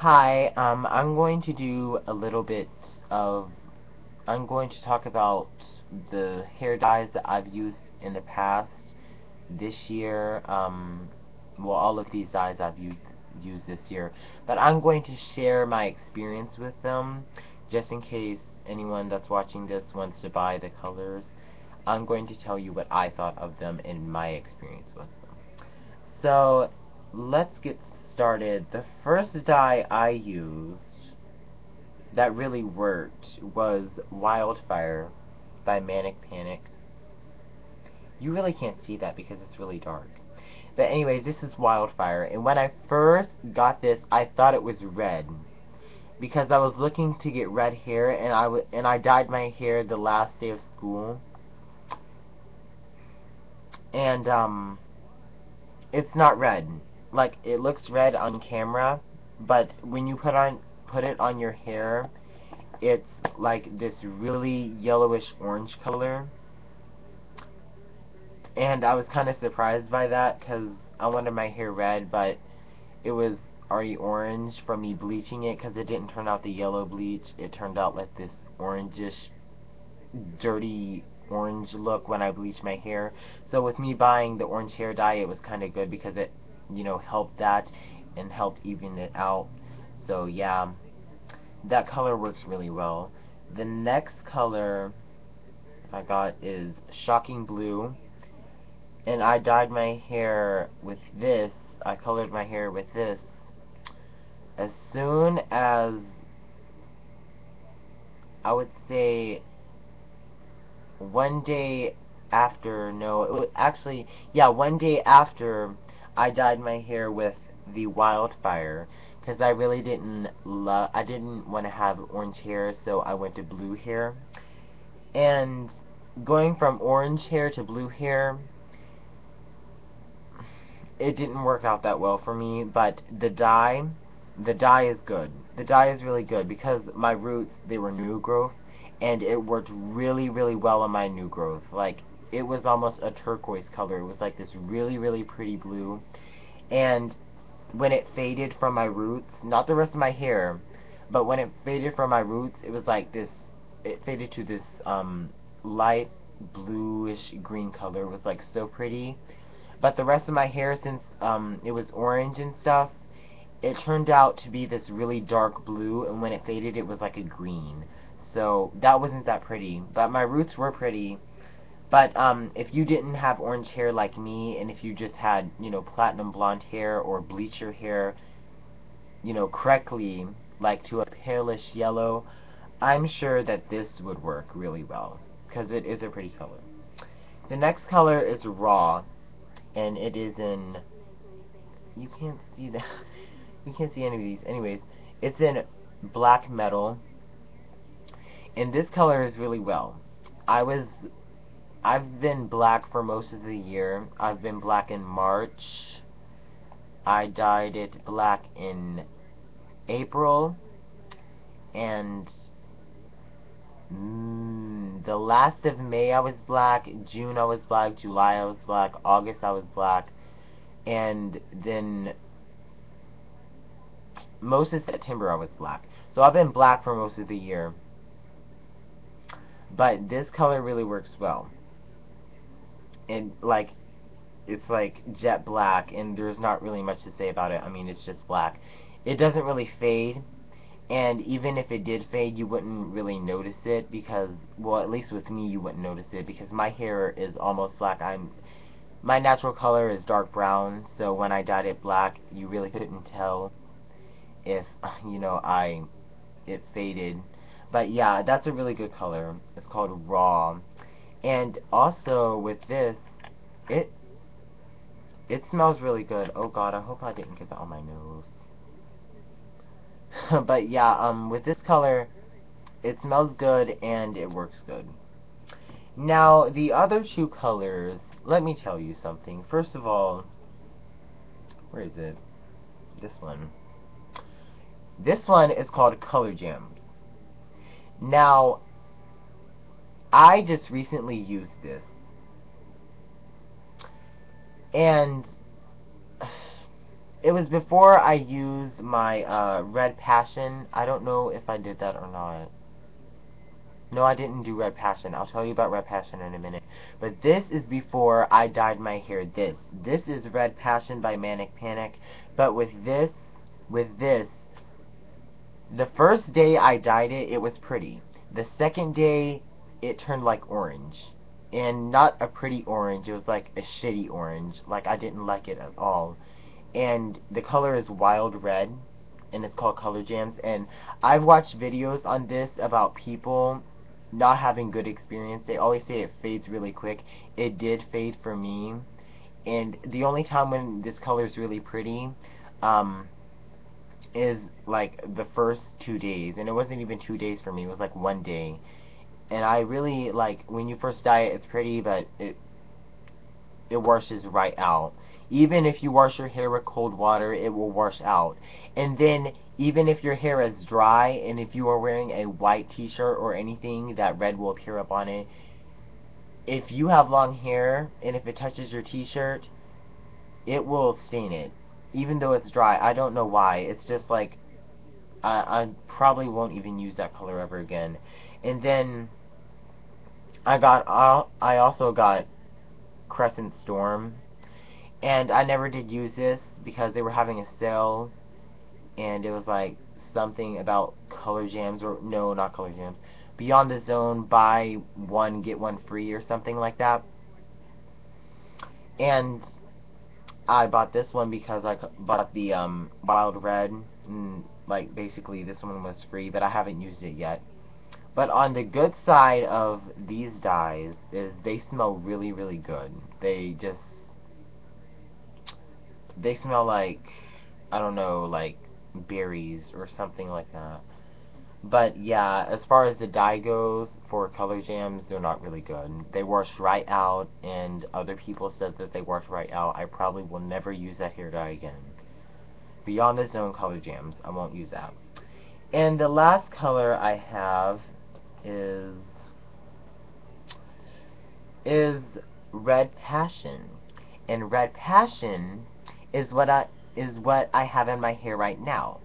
Hi, I'm going to do a little bit of, I'm going to talk about the hair dyes that I've used in the past this year. Well, all of these dyes I've used this year, but I'm going to share my experience with them, just in case anyone that's watching this wants to buy the colors. I'm going to tell you what I thought of them and my experience with them. So, let's get started. The first dye I used that really worked was Wildfire by Manic Panic. You really can't see that because it's really dark. But anyways, this is Wildfire, and when I first got this, I thought it was red because I was looking to get red hair, and I dyed my hair the last day of school, and it's not red. Like, it looks red on camera, but when you put it on your hair, it's like this really yellowish orange color. And I was kind of surprised by that because I wanted my hair red, but it was already orange from me bleaching it because it didn't turn out the yellow bleach. It turned out like this orangish, dirty orange look when I bleached my hair. So with me buying the orange hair dye, it was kind of good because it, helped that and helped even it out. So yeah, that color works really well. The next color I got is Shocking Blue, and I dyed my hair with this. I colored my hair with this as soon as, I would say, one day after, no, it was actually, yeah, one day after I dyed my hair with the Wildfire, because I really I didn't want to have orange hair, so I went to blue hair. And going from orange hair to blue hair, it didn't work out that well for me, but the dye is good. The dye is really good because my roots, they were new growth, and it worked really, really well on my new growth. Like, it was almost a turquoise color. It was like this really, really pretty blue. And when it faded from my roots, not the rest of my hair, but when it faded from my roots, it was like this, it faded to this, light bluish green color. It was like so pretty. But the rest of my hair, since it was orange and stuff, it turned out to be this really dark blue, and when it faded, it was like a green. So that wasn't that pretty. But my roots were pretty. But if you didn't have orange hair like me, and if you just had, platinum blonde hair or bleach your hair, correctly, like to a palish yellow, I'm sure that this would work really well, because it is a pretty color. The next color is Raw, and it is in, you can't see that, you can't see any of these. Anyways, it's in black metal, and this color is really well. I was, I've been black for most of the year. I've been black in March. I dyed it black in April, and the last of May I was black, June I was black, July I was black, August I was black, and then most of September I was black. So I've been black for most of the year. But this color really works well. And like, it's like jet black, and there's not really much to say about it. I mean, it's just black. It doesn't really fade, and even if it did fade, you wouldn't really notice it because, well, at least with me, you wouldn't notice it because my hair is almost black. My natural color is dark brown, so when I dyed it black, you really couldn't tell if, it faded. But yeah, that's a really good color. It's called Raw. And also with this, it it smells really good. Oh god, I hope I didn't get that on my nose. But yeah, with this color, it smells good and it works good. Now, the other two colors, let me tell you something. First of all, where is it? This one. This one is called Color Jam. Now, I just recently used this, and it was before I used my Red Passion. I don't know if I did that or not. No, I didn't do Red Passion. I'll tell you about Red Passion in a minute. But this is before I dyed my hair. This is Red Passion by Manic Panic. But with this, the first day I dyed it, it was pretty. The second day, it turned like orange. And not a pretty orange, it was like a shitty orange. Like, I didn't like it at all. And the color is Wild Red, and it's called Color Jams. And I've watched videos on this about people not having good experience. They always say it fades really quick. It did fade for me. And the only time when this color is really pretty, is like the first 2 days. And it wasn't even 2 days for me, it was like 1 day. And I really, like, when you first dye it, it's pretty, but it washes right out. Even if you wash your hair with cold water, it will wash out. And then, even if your hair is dry, and if you are wearing a white t-shirt or anything, that red will appear up on it. If you have long hair, and if it touches your t-shirt, it will stain it. Even though it's dry. I don't know why. It's just like, I probably won't even use that color ever again. And then, I also got Crescent Storm. And I never did use this because they were having a sale, and it was like something about Color Jams, or no, not Color Jams, Beyond the Zone, buy one get one free or something like that. And I bought this one because I bought the Wild Red, and like basically this one was free, but I haven't used it yet. But on the good side of these dyes is they smell really, really good. They smell like, I don't know, like berries or something like that. But yeah, as far as the dye goes, for Color Jams, they're not really good. They wash right out, and other people said that they wash right out. I probably will never use that hair dye again. Beyond the Zone Color Jams, I won't use that. And the last color I have is Red Passion. And Red Passion is what I have in my hair right now.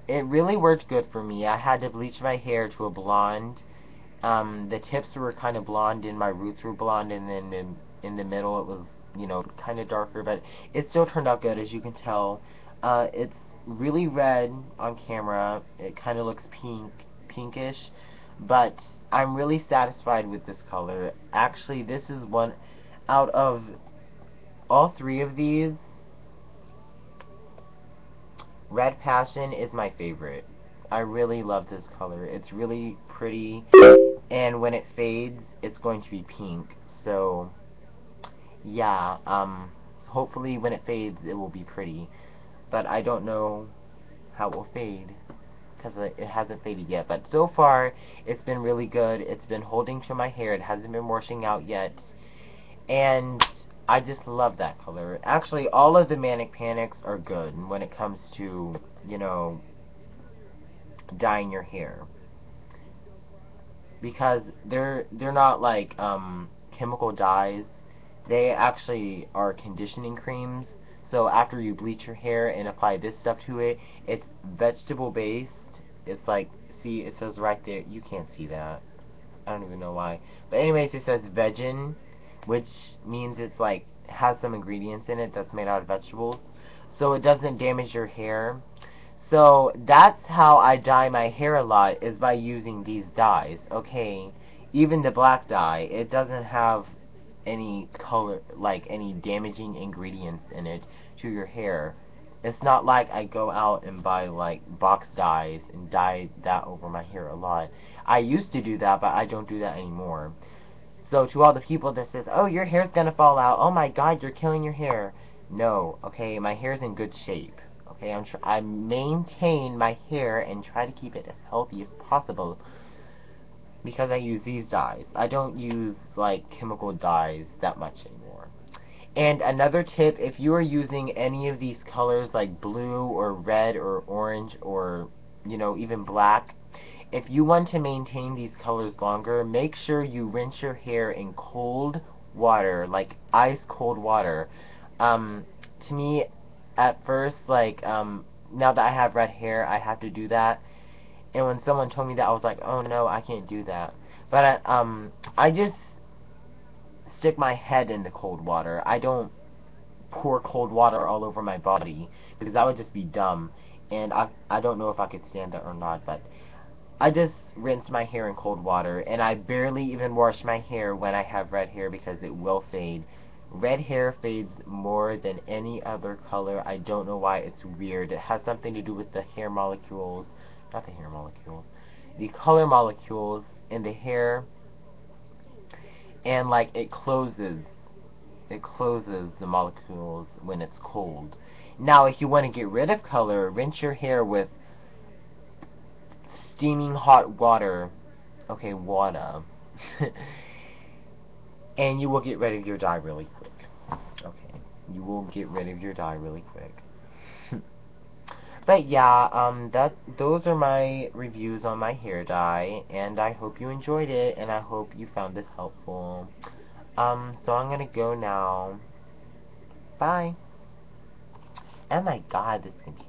It really worked good for me. I had to bleach my hair to a blonde. The tips were kind of blonde, and my roots were blonde, and then in the middle it was, you know, kind of darker, but it still turned out good, as you can tell. It's really red on camera. It kind of looks pinkish, but I'm really satisfied with this color. Actually, this is one out of all three of these. Red Passion is my favorite. I really love this color. It's really pretty, and when it fades, it's going to be pink. So, yeah, hopefully when it fades, it will be pretty. But I don't know how it will fade, because it hasn't faded yet. But so far, it's been really good. It's been holding to my hair. It hasn't been washing out yet. And I just love that color. Actually, all of the Manic Panics are good when it comes to, you know, dyeing your hair. Because they're not like chemical dyes. They actually are conditioning creams. So after you bleach your hair and apply this stuff to it, it's vegetable based. It's like, see, it says right there. You can't see that. I don't even know why. But anyways, it says Vegin, which means it's like has some ingredients in it that's made out of vegetables, so it doesn't damage your hair. So that's how I dye my hair a lot, is by using these dyes. Okay, even the black dye, it doesn't have any color, like any damaging ingredients in it to your hair. It's not like I go out and buy like box dyes and dye that over my hair a lot. I used to do that, but I don't do that anymore. So to all the people that says, oh, your hair's gonna fall out, oh my god, you're killing your hair. No, okay, my hair's in good shape. Okay, I maintain my hair and try to keep it as healthy as possible because I use these dyes. I don't use like chemical dyes that much anymore. And another tip, if you are using any of these colors like blue or red or orange or, you know, even black, if you want to maintain these colors longer, make sure you rinse your hair in cold water, like ice cold water. To me, at first, like, now that I have red hair, I have to do that. And when someone told me that, I was like, oh no, I can't do that. But I just stick my head in the cold water. I don't pour cold water all over my body, because that would just be dumb. And I don't know if I could stand it or not, but I just rinse my hair in cold water, and I barely even wash my hair when I have red hair because it will fade. Red hair fades more than any other color. I don't know why. It's weird. It has something to do with the hair molecules, not the hair molecules, the color molecules in the hair, and like it closes the molecules when it's cold. Now, if you want to get rid of color, rinse your hair with steaming hot water. Okay, water. And you will get rid of your dye really quick. Okay, you will get rid of your dye really quick. But yeah, those are my reviews on my hair dye, and I hope you enjoyed it, and I hope you found this helpful. So I'm gonna go now. Bye. Oh my god, this computer.